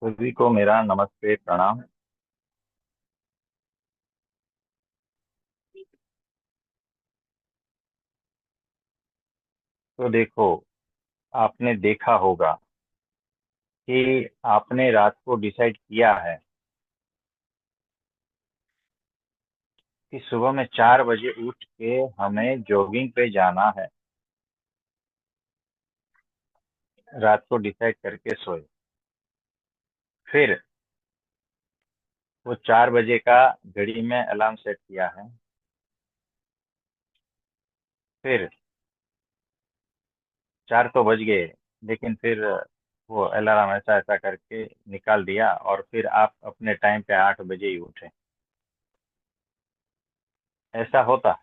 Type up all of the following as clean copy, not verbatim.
सभी को मेरा नमस्ते प्रणाम। तो देखो, आपने देखा होगा कि आपने रात को डिसाइड किया है कि सुबह में 4 बजे उठ के हमें जॉगिंग पे जाना है। रात को डिसाइड करके सोए। फिर वो 4 बजे का घड़ी में अलार्म सेट किया है। फिर 4 तो बज गए, लेकिन फिर वो अलार्म ऐसा ऐसा करके निकाल दिया और फिर आप अपने टाइम पे 8 बजे ही उठे। ऐसा होता है।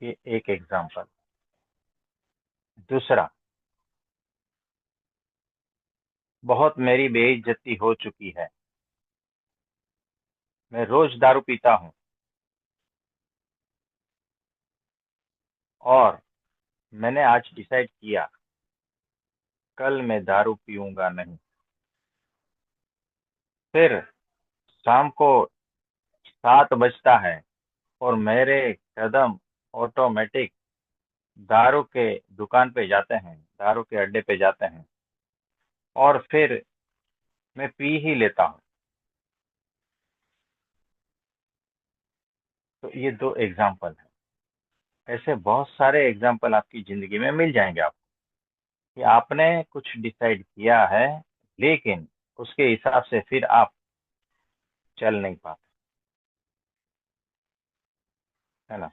ये एक एग्जाम्पल। दूसरा, बहुत मेरी बेइज्जती हो चुकी है। मैं रोज दारू पीता हूँ और मैंने आज डिसाइड किया, कल मैं दारू पीऊंगा नहीं। फिर शाम को 7 बजता है और मेरे कदम ऑटोमेटिक दारू के दुकान पे जाते हैं, दारू के अड्डे पे जाते हैं और फिर मैं पी ही लेता हूँ। तो ये दो एग्जाम्पल हैं। ऐसे बहुत सारे एग्जाम्पल आपकी जिंदगी में मिल जाएंगे आपको कि आपने कुछ डिसाइड किया है, लेकिन उसके हिसाब से फिर आप चल नहीं पाते, है ना।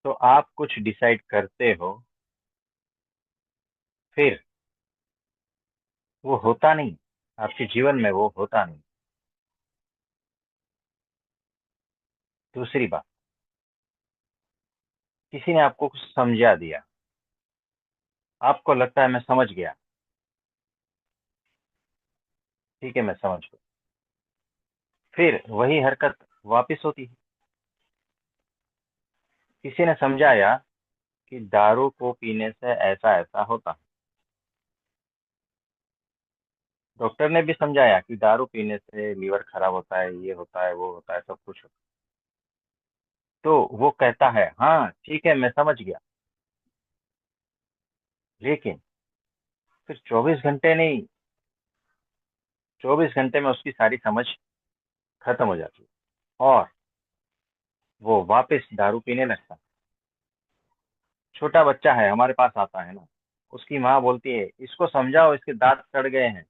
तो आप कुछ डिसाइड करते हो, फिर वो होता नहीं, आपके जीवन में वो होता नहीं। दूसरी बात, किसी ने आपको कुछ समझा दिया, आपको लगता है मैं समझ गया, ठीक है मैं समझ गया, फिर वही हरकत वापस होती है। किसी ने समझाया कि दारू को पीने से ऐसा ऐसा होता है। डॉक्टर ने भी समझाया कि दारू पीने से लीवर खराब होता है, ये होता है, वो होता है, सब कुछ होता है। तो वो कहता है हाँ ठीक है मैं समझ गया, लेकिन फिर 24 घंटे नहीं, 24 घंटे में उसकी सारी समझ खत्म हो जाती है और वो वापस दारू पीने लगता है। छोटा बच्चा है, हमारे पास आता है ना, उसकी माँ बोलती है इसको समझाओ, इसके दांत सड़ गए हैं,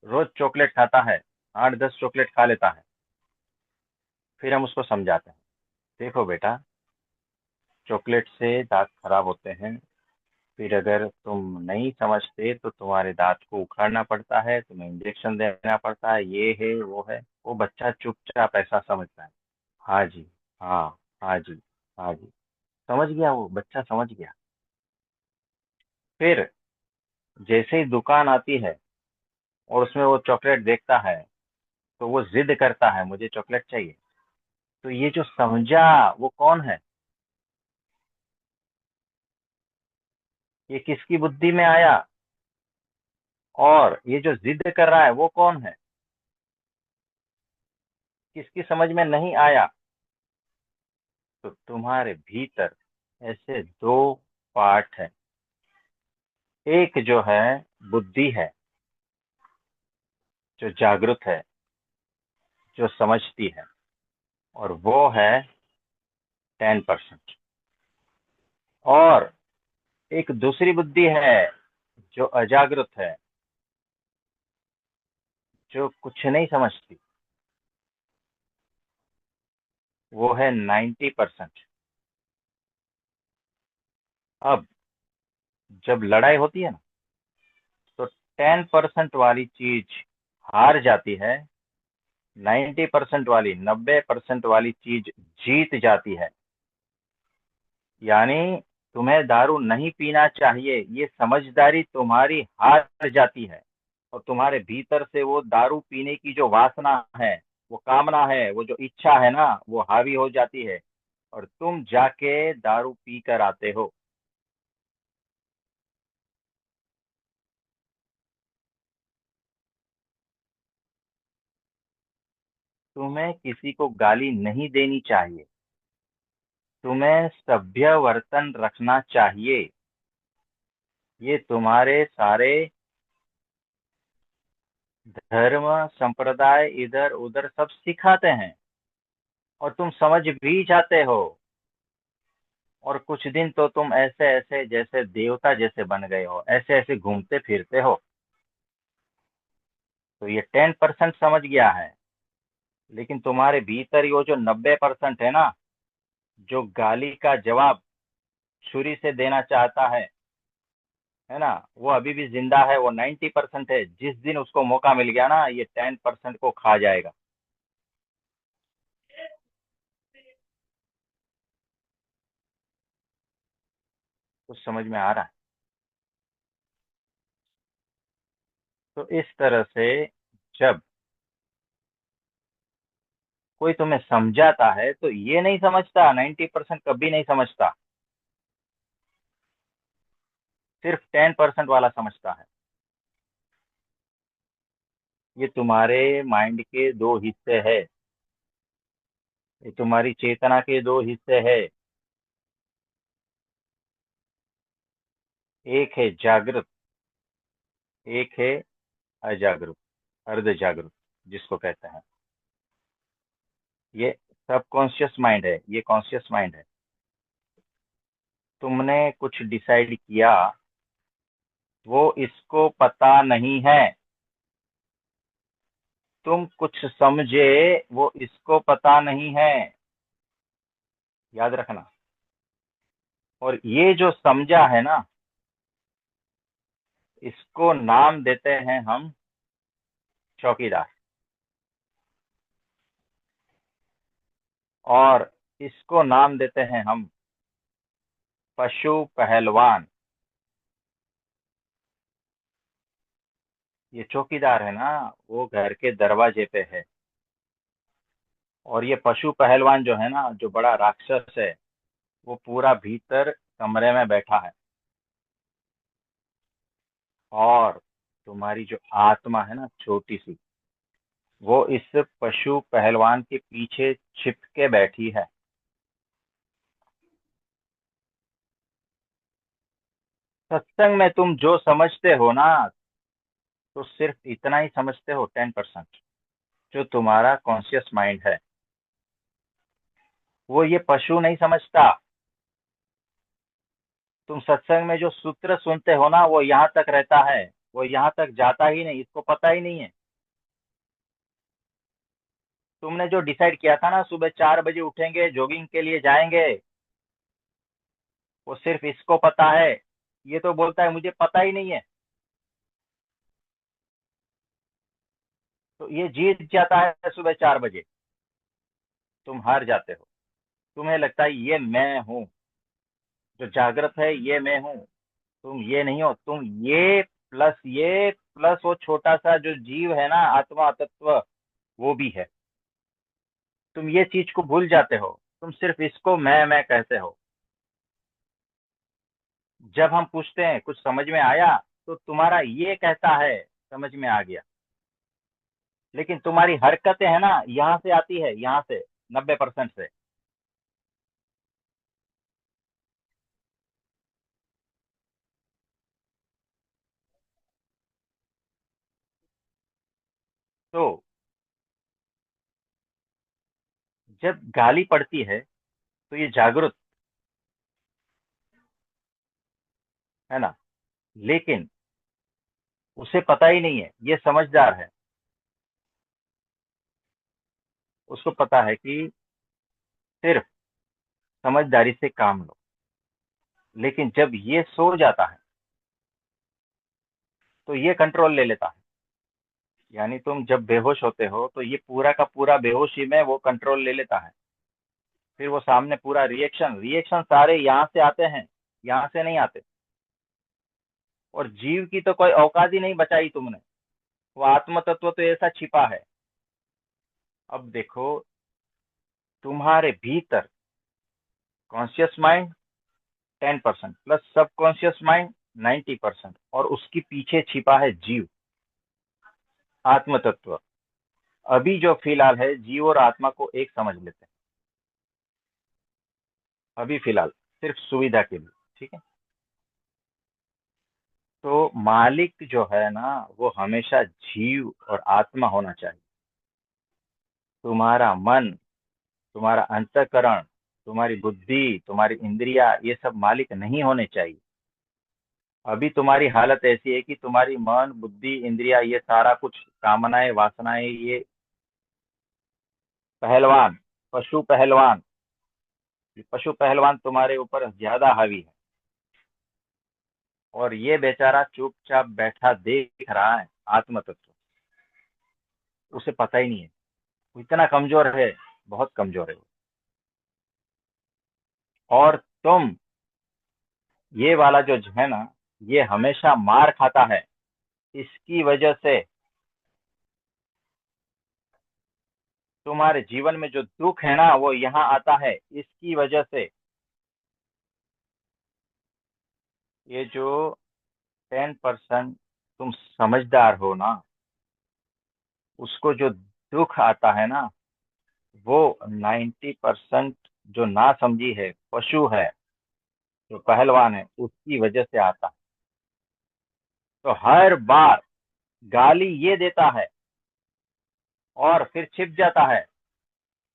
रोज चॉकलेट खाता है, 8-10 चॉकलेट खा लेता है। फिर हम उसको समझाते हैं, देखो बेटा, चॉकलेट से दांत खराब होते हैं। फिर अगर तुम नहीं समझते तो तुम्हारे दांत को उखाड़ना पड़ता है, तुम्हें इंजेक्शन देना पड़ता है, ये है वो है। वो बच्चा चुपचाप ऐसा समझता है, हाँ जी, हाँ, हाँ जी, हाँ जी। समझ गया, वो बच्चा समझ गया। फिर जैसे ही दुकान आती है और उसमें वो चॉकलेट देखता है, तो वो जिद करता है मुझे चॉकलेट चाहिए। तो ये जो समझा, वो कौन है? ये किसकी बुद्धि में आया? और ये जो जिद कर रहा है वो कौन है? किसकी समझ में नहीं आया? तो तुम्हारे भीतर ऐसे दो पार्ट है। एक जो है बुद्धि है, जो जागृत है, जो समझती है, और वो है 10%। और एक दूसरी बुद्धि है जो अजागृत है, जो कुछ नहीं समझती, वो है 90%। अब जब लड़ाई होती है ना, तो 10% वाली चीज हार जाती है, 90% वाली, 90% वाली चीज जीत जाती है। यानी तुम्हें दारू नहीं पीना चाहिए, ये समझदारी तुम्हारी हार जाती है और तुम्हारे भीतर से वो दारू पीने की जो वासना है, वो कामना है, वो जो इच्छा है ना, वो हावी हो जाती है और तुम जाके दारू पी कर आते हो। तुम्हें किसी को गाली नहीं देनी चाहिए। तुम्हें सभ्य वर्तन रखना चाहिए। ये तुम्हारे सारे धर्म संप्रदाय इधर उधर सब सिखाते हैं, और तुम समझ भी जाते हो। और कुछ दिन तो तुम ऐसे ऐसे जैसे देवता जैसे बन गए हो, ऐसे ऐसे घूमते फिरते हो। तो ये 10% समझ गया है। लेकिन तुम्हारे भीतर ही वो जो 90% है ना, जो गाली का जवाब छुरी से देना चाहता है ना, वो अभी भी जिंदा है। वो 90% है। जिस दिन उसको मौका मिल गया ना, ये 10% को खा जाएगा। कुछ समझ में आ रहा है? तो इस तरह से जब कोई तुम्हें समझाता है तो ये नहीं समझता, 90% कभी नहीं समझता, सिर्फ 10% वाला समझता है। ये तुम्हारे माइंड के दो हिस्से है। ये तुम्हारी चेतना के दो हिस्से है। एक है जागृत, एक है अजागरूक, अर्ध जागरूक जिसको कहते हैं। ये सब कॉन्शियस माइंड है, ये कॉन्शियस माइंड है। तुमने कुछ डिसाइड किया, वो इसको पता नहीं है। तुम कुछ समझे, वो इसको पता नहीं है। याद रखना। और ये जो समझा है ना, इसको नाम देते हैं हम चौकीदार। और इसको नाम देते हैं हम पशु पहलवान। ये चौकीदार है ना, वो घर के दरवाजे पे है। और ये पशु पहलवान जो है ना, जो बड़ा राक्षस है, वो पूरा भीतर कमरे में बैठा है। और तुम्हारी जो आत्मा है ना, छोटी सी, वो इस पशु पहलवान के पीछे छिप के बैठी है। सत्संग में तुम जो समझते हो ना, तो सिर्फ इतना ही समझते हो, 10%। जो तुम्हारा कॉन्शियस माइंड है, वो ये पशु नहीं समझता। तुम सत्संग में जो सूत्र सुनते हो ना, वो यहाँ तक रहता है, वो यहाँ तक जाता ही नहीं, इसको पता ही नहीं है। तुमने जो डिसाइड किया था ना, सुबह 4 बजे उठेंगे, जॉगिंग के लिए जाएंगे, वो सिर्फ इसको पता है। ये तो बोलता है मुझे पता ही नहीं है। तो ये जीत जाता है सुबह 4 बजे। तुम हार जाते हो। तुम्हें लगता है ये मैं हूँ, जो जागृत है ये मैं हूँ। तुम ये नहीं हो, तुम ये प्लस वो छोटा सा जो जीव है ना, आत्मा तत्व, वो भी है। तुम ये चीज को भूल जाते हो। तुम सिर्फ इसको मैं कहते हो। जब हम पूछते हैं कुछ समझ में आया, तो तुम्हारा ये कहता है समझ में आ गया। लेकिन तुम्हारी हरकतें है ना, यहाँ से आती है, यहाँ से 90% से। तो जब गाली पड़ती है, तो ये जागरूक है ना। लेकिन उसे पता ही नहीं है, ये समझदार है। उसको पता है कि सिर्फ समझदारी से काम लो। लेकिन जब ये सो जाता है, तो ये कंट्रोल ले लेता है। यानी तुम जब बेहोश होते हो, तो ये पूरा का पूरा बेहोशी में वो कंट्रोल ले लेता है। फिर वो सामने पूरा रिएक्शन रिएक्शन सारे यहाँ से आते हैं, यहाँ से नहीं आते। और जीव की तो कोई औकात ही नहीं बचाई तुमने। वो आत्म तत्व तो ऐसा छिपा है। अब देखो, तुम्हारे भीतर कॉन्शियस माइंड 10% प्लस सब कॉन्शियस माइंड 90%, और उसके पीछे छिपा है जीव, आत्म तत्व। अभी जो फिलहाल है, जीव और आत्मा को एक समझ लेते हैं, अभी फिलहाल, सिर्फ सुविधा के लिए। ठीक है। तो मालिक जो है ना, वो हमेशा जीव और आत्मा होना चाहिए। तुम्हारा मन, तुम्हारा अंतःकरण, तुम्हारी बुद्धि, तुम्हारी इंद्रिया, ये सब मालिक नहीं होने चाहिए। अभी तुम्हारी हालत ऐसी है कि तुम्हारी मन, बुद्धि, इंद्रिया, ये सारा कुछ, कामनाएं, वासनाएं, ये पहलवान, पशु पहलवान, ये पशु पहलवान तुम्हारे ऊपर ज्यादा हावी है। और ये बेचारा चुपचाप बैठा देख रहा है आत्म तत्व, उसे पता ही नहीं है। वो इतना कमजोर है, बहुत कमजोर है वो। और तुम, ये वाला जो है ना, ये हमेशा मार खाता है। इसकी वजह से तुम्हारे जीवन में जो दुख है ना, वो यहाँ आता है इसकी वजह से। ये जो 10% तुम समझदार हो ना, उसको जो दुख आता है ना, वो 90% जो ना समझी है, पशु है, जो पहलवान है, उसकी वजह से आता है। तो हर बार गाली ये देता है और फिर छिप जाता है।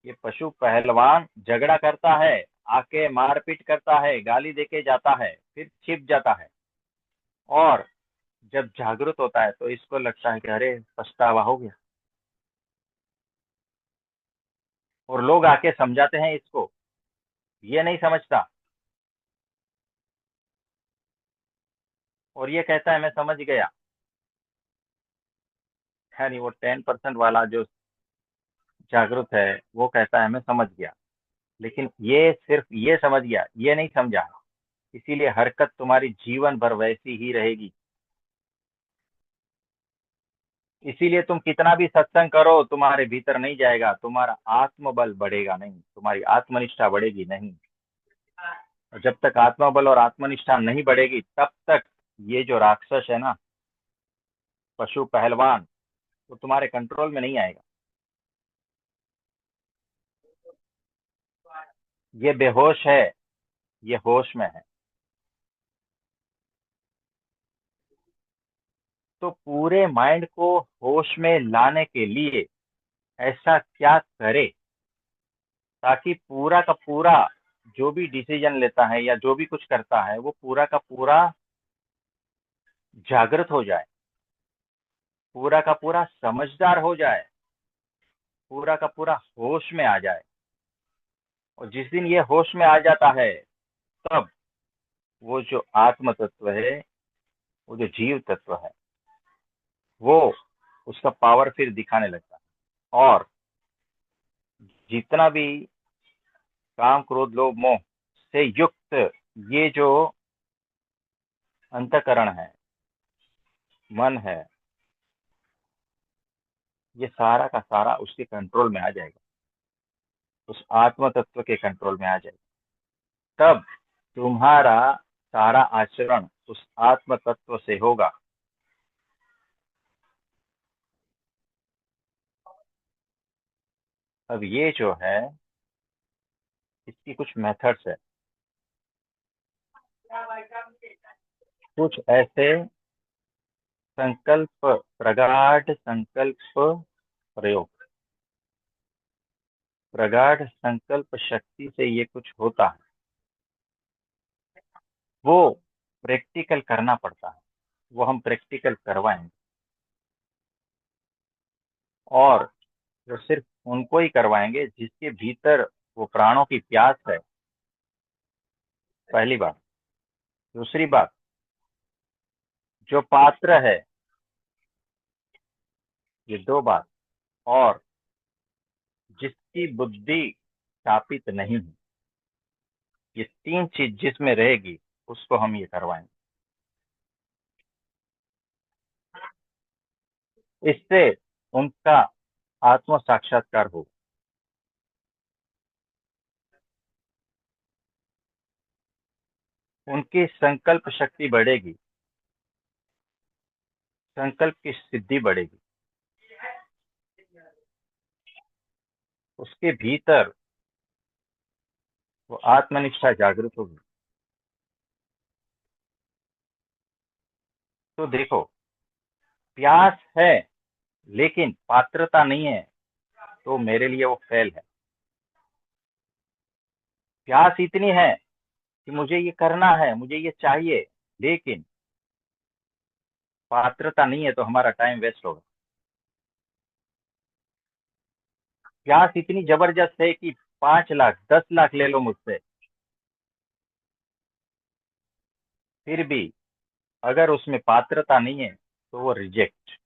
ये पशु पहलवान झगड़ा करता है, आके मारपीट करता है, गाली देके जाता है, फिर छिप जाता है। और जब जागृत होता है तो इसको लगता है कि अरे पछतावा हो गया। और लोग आके समझाते हैं इसको, ये नहीं समझता, और ये कहता है मैं समझ गया। यानी वो 10% वाला जो जागरूक है, वो कहता है मैं समझ गया, लेकिन ये सिर्फ ये समझ गया, ये नहीं समझा। इसीलिए हरकत तुम्हारी जीवन भर वैसी ही रहेगी। इसीलिए तुम कितना भी सत्संग करो, तुम्हारे भीतर नहीं जाएगा, तुम्हारा आत्मबल बढ़ेगा नहीं, तुम्हारी आत्मनिष्ठा बढ़ेगी नहीं। और जब तक आत्मबल और आत्मनिष्ठा नहीं बढ़ेगी, तब तक ये जो राक्षस है ना, पशु पहलवान, वो तुम्हारे कंट्रोल में नहीं आएगा। ये बेहोश है, ये होश में है। तो पूरे माइंड को होश में लाने के लिए ऐसा क्या करे, ताकि पूरा का पूरा जो भी डिसीजन लेता है या जो भी कुछ करता है, वो पूरा का पूरा जागृत हो जाए, पूरा का पूरा समझदार हो जाए, पूरा का पूरा होश में आ जाए। और जिस दिन ये होश में आ जाता है, तब वो जो आत्म तत्व है, वो जो जीव तत्व है, वो उसका पावर फिर दिखाने लगता है। और जितना भी काम, क्रोध, लोभ, मोह से युक्त ये जो अंतकरण है, मन है, ये सारा का सारा उसके कंट्रोल में आ जाएगा, उस आत्म तत्व के कंट्रोल में आ जाएगा। तब तुम्हारा सारा आचरण उस आत्म तत्व से होगा। अब ये जो है, इसकी कुछ मेथड्स है, कुछ ऐसे संकल्प, प्रगाढ़ संकल्प प्रयोग, प्रगाढ़ संकल्प शक्ति से ये कुछ होता है, वो प्रैक्टिकल करना पड़ता है। वो हम प्रैक्टिकल करवाएंगे, और जो सिर्फ उनको ही करवाएंगे जिसके भीतर वो प्राणों की प्यास है, पहली बात। दूसरी बात, जो पात्र है, ये दो बात। और जिसकी बुद्धि स्थापित नहीं है, ये तीन चीज जिसमें रहेगी, उसको हम ये करवाएंगे। इससे उनका आत्म साक्षात्कार हो, उनकी संकल्प शक्ति बढ़ेगी, संकल्प की सिद्धि बढ़ेगी। उसके भीतर वो आत्मनिष्ठा जागृत होगी। तो देखो, प्यास है लेकिन पात्रता नहीं है, तो मेरे लिए वो फेल है। प्यास इतनी है कि मुझे ये करना है, मुझे ये चाहिए, लेकिन पात्रता नहीं है, तो हमारा टाइम वेस्ट होगा। प्यास इतनी जबरदस्त है कि 5 लाख 10 लाख ले लो मुझसे, फिर भी अगर उसमें पात्रता नहीं है तो वो रिजेक्ट,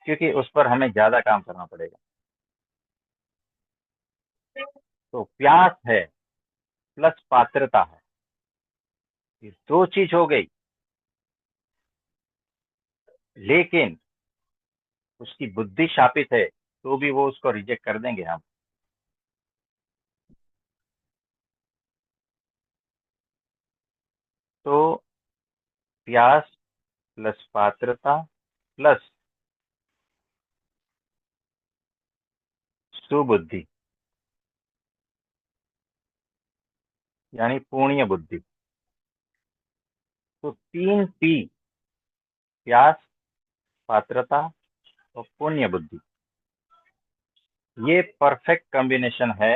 क्योंकि उस पर हमें ज्यादा काम करना पड़ेगा। तो प्यास है प्लस पात्रता है, ये दो चीज हो गई, लेकिन उसकी बुद्धि शापित है, तो भी वो उसको रिजेक्ट कर देंगे हम। तो प्यास प्लस पात्रता प्लस सुबुद्धि, यानी पुण्य बुद्धि। तो 3 P, प्यास, पात्रता और पुण्य बुद्धि, ये परफेक्ट कॉम्बिनेशन है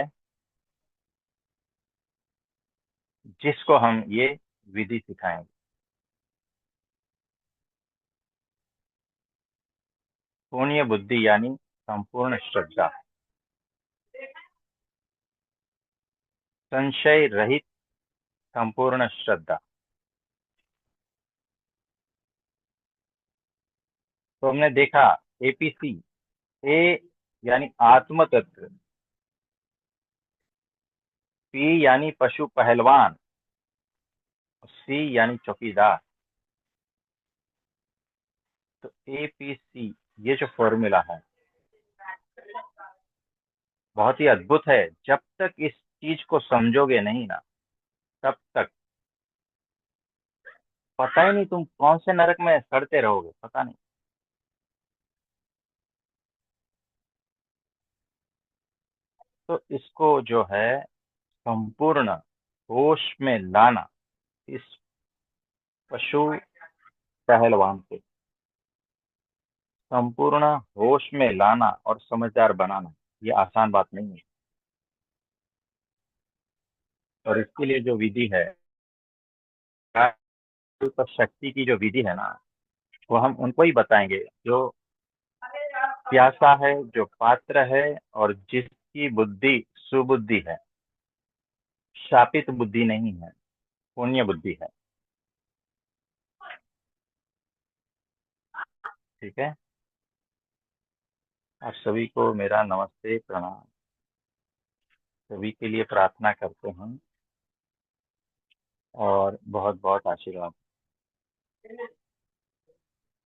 जिसको हम ये विधि सिखाएंगे। पुण्य बुद्धि यानी संपूर्ण श्रद्धा, संशय रहित संपूर्ण श्रद्धा। तो हमने देखा, APC, ए यानी आत्म तत्व, P यानी पशु पहलवान, C यानी चौकीदार। तो APC, ये जो फॉर्मूला है बहुत ही अद्भुत है। जब तक इस चीज को समझोगे नहीं ना, तब तक पता ही नहीं तुम कौन से नरक में सड़ते रहोगे, पता नहीं। तो इसको जो है संपूर्ण होश में लाना, इस पशु पहलवान को संपूर्ण होश में लाना और समझदार बनाना, ये आसान बात नहीं है। और इसके लिए जो विधि है, पर शक्ति की जो विधि है ना, वो हम उनको ही बताएंगे जो प्यासा है, जो पात्र है, और जिसकी बुद्धि सुबुद्धि है, शापित बुद्धि नहीं है, पुण्य बुद्धि है। ठीक है। आप सभी को मेरा नमस्ते प्रणाम। सभी के लिए प्रार्थना करते हैं और बहुत बहुत आशीर्वाद।